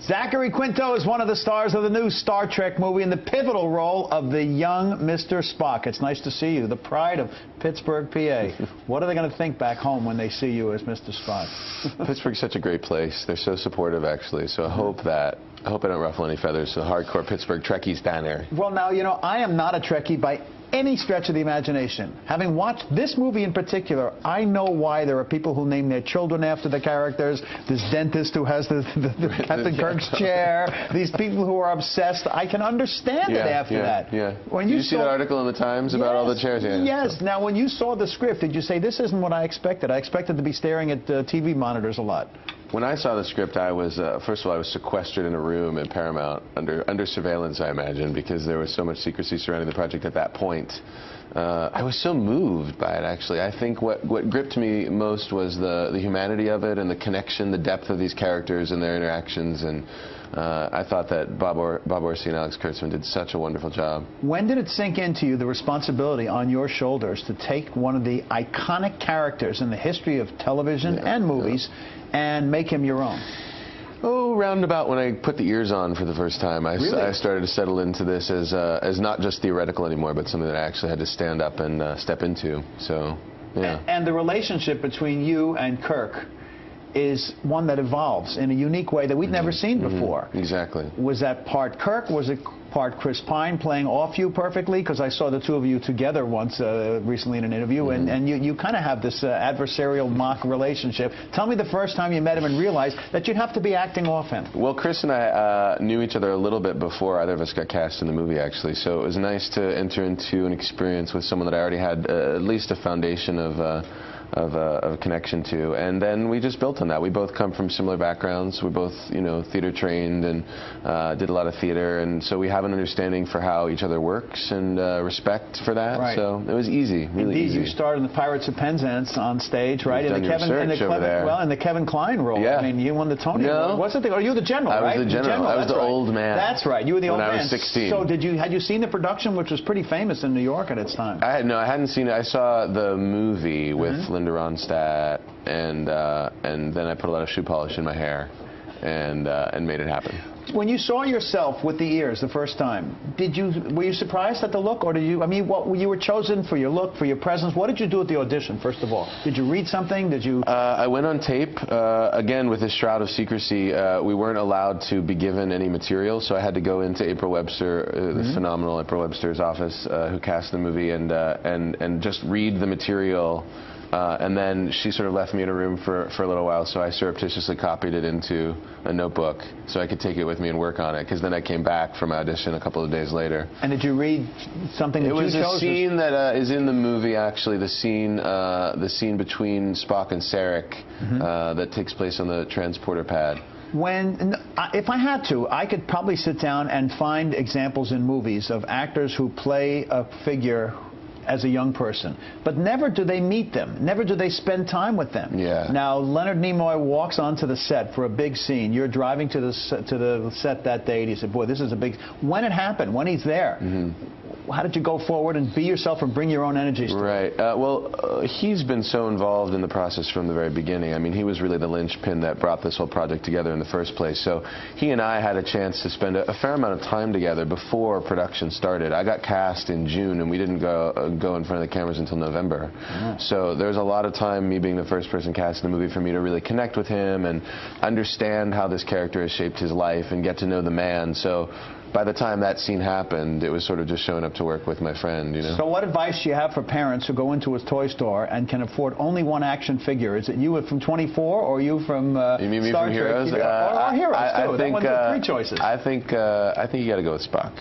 Zachary Quinto is one of the stars of the new Star Trek movie in the pivotal role of the young Mr. Spock. It's nice to see you, the pride of Pittsburgh, PA. What are they going to think back home when they see you as Mr. Spock? Pittsburgh's such a great place. They're so supportive, actually. So I hope I don't ruffle any feathers to the hardcore Pittsburgh Trekkies down there. Well, now, you know, I am not a Trekkie by any stretch of the imagination. Having watched this movie in particular, I know why there are people who name their children after the characters. This dentist who has the Captain Kirk's chair. These people who are obsessed. I can understand it after that. Yeah. Did you see that article in the Times about all the chairs? Yeah. Yes. Now, when you saw the script, did you say, this isn't what I expected? I expected to be staring at TV monitors a lot. When I saw the script, I was, first of all, I was sequestered in a room in Paramount, under surveillance, I imagine, because there was so much secrecy surrounding the project at that point. I was so moved by it, actually. I think what gripped me most was the humanity of it and the connection, the depth of these characters and their interactions. And I thought that Bob Orci and Alex Kurtzman did such a wonderful job. When did it sink into you, the responsibility on your shoulders to take one of the iconic characters in the history of television and movies and make him your own? Oh, roundabout when I put the ears on for the first time. I started to settle into this as not just theoretical anymore, but something that I actually had to stand up and step into. So, yeah. And the relationship between you and Kirk is one that evolves in a unique way that we'd never seen before. Exactly. Was that part Kirk? Was it part Chris Pine playing off you perfectly? Because I saw the two of you together once recently in an interview, and you kind of have this adversarial mock relationship. Tell me the first time you met him and realized that you'd have to be acting off him. Well, Chris and I knew each other a little bit before either of us got cast in the movie, actually, so it was nice to enter into an experience with someone that I already had at least a foundation of connection to, and then we just built on that. We both come from similar backgrounds. We're both, you know, theater trained and did a lot of theater, and so we have an understanding for how each other works and respect for that. Right. So it was easy, really easy. You starred in the Pirates of Penzance on stage, right? In the Kevin Kline role. Yeah. I mean, you won the Tony Award. What's the thing? Oh, you were the general, right? I was the general. I was the old man. That's right. You were the old man. When I was 16. So had you seen the production, which was pretty famous in New York at its time? I hadn't seen it. I saw the movie with Linda Ronstadt, and then I put a lot of shoe polish in my hair and made it happen. When you saw yourself with the ears the first time, were you surprised at the look, or did you? I mean, you were chosen for your look, for your presence. What did you do at the audition? First of all, did you read something? Did you? I went on tape. Again, with this shroud of secrecy, we weren't allowed to be given any material, so I had to go into April Webster, the phenomenal April Webster's office, who cast the movie, and just read the material. And then she sort of left me in a room for a little while, so I surreptitiously copied it into a notebook so I could take it with me and work on it, because then I came back from audition a couple of days later. And did you read something that you chose? It was a scene that is in the movie, actually, the scene between Spock and Sarek that takes place on the transporter pad. If I had to, I could probably sit down and find examples in movies of actors who play a figure as a young person, but never do they meet them, never do they spend time with them. Yeah. Now, Leonard Nimoy walks onto the set for a big scene. You're driving to the set that day, and he said, boy, this is a big... When it happened, when he's there, how did you go forward and be yourself and bring your own energies to it? Well, he's been so involved in the process from the very beginning. I mean, he was really the linchpin that brought this whole project together in the first place. So he and I had a chance to spend a fair amount of time together before production started. I got cast in June, and we didn't go in front of the cameras until November. So there's a lot of time, me being the first person cast in the movie, for me to really connect with him and understand how this character has shaped his life and get to know the man. So by the time that scene happened, it was sort of just showing up to work with my friend, you know. So what advice do you have for parents who go into a toy store and can afford only one action figure? Is it you from 24, or you from You mean me Star from Trek? Heroes? Or Heroes, too. I think, that one's 3 choices. I think you got to go with Spock.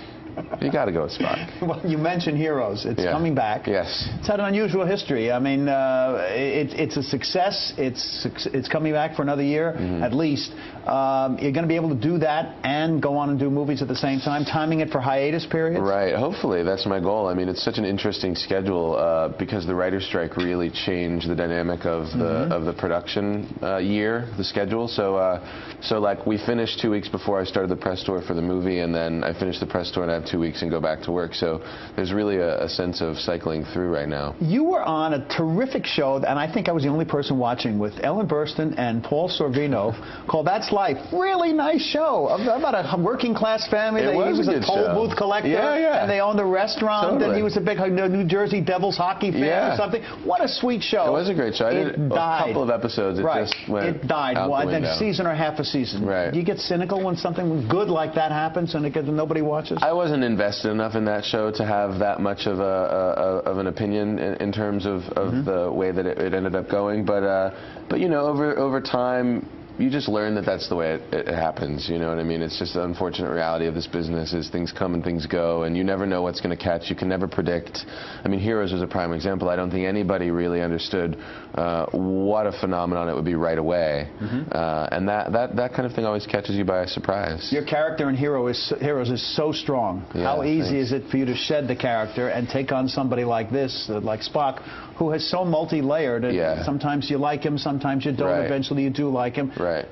You got to go with Spock. Well, you mentioned Heroes. It's coming back. Yes. It's had an unusual history. I mean, it's a success. It's coming back for another year, at least. You're going to be able to do that and go on and do movies at the same time, timing it for hiatus periods? Right. Hopefully. That's my goal. I mean, it's such an interesting schedule because the writer's strike really changed the dynamic of the production year, the schedule. So like, we finished 2 weeks before I started the press tour for the movie, and then I finished the press tour, and I have have 2 weeks and go back to work. So there's really a sense of cycling through right now. You were on a terrific show, and I think I was the only person watching, with Ellen Burstyn and Paul Sorvino, called That's Life. Really nice show about a working class family. He was a toll booth collector, and they owned a restaurant, and he was a big New Jersey Devils hockey fan or something. What a sweet show. It was a great show. I did a couple of episodes. It just went It died. out the window. A season or half a season. Right. Do you get cynical when something good like that happens and nobody watches? I wasn't invested enough in that show to have that much of an opinion in terms of the way that it ended up going. But you know, over time, you just learn that that's the way it happens. You know what I mean? It's just the unfortunate reality of this business is things come and things go, and you never know what's going to catch. You can never predict. I mean, Heroes was a prime example. I don't think anybody really understood what a phenomenon it would be right away. And that kind of thing always catches you by surprise. Your character in Heroes is so strong. Yeah, how easy is it for you to shed the character and take on somebody like this, like Spock, who is so multi-layered? Sometimes you like him, sometimes you don't. Eventually you do like him. Right.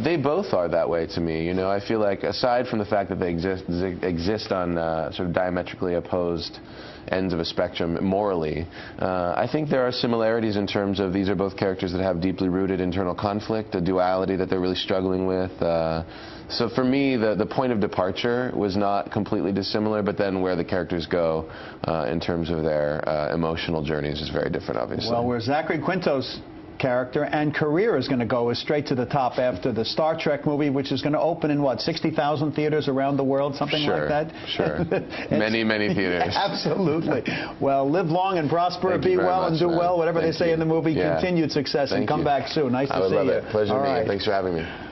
They both are that way to me. You know, I feel like aside from the fact that they exist on sort of diametrically opposed ends of a spectrum morally, I think there are similarities in terms of these are both characters that have deeply rooted internal conflict, a duality that they're really struggling with. So for me, the point of departure was not completely dissimilar, but then where the characters go in terms of their emotional journeys is very different, obviously. Well, where Zachary Quinto's character and career is going to go is straight to the top after the Star Trek movie, which is going to open in, what, 60,000 theaters around the world, something like that? Sure. Many theaters. Absolutely. Well, live long and prosper, be well and do well, whatever they say in the movie. Continued success, and come back soon. Nice to see you. I would love it. Pleasure to meet you. Thanks for having me.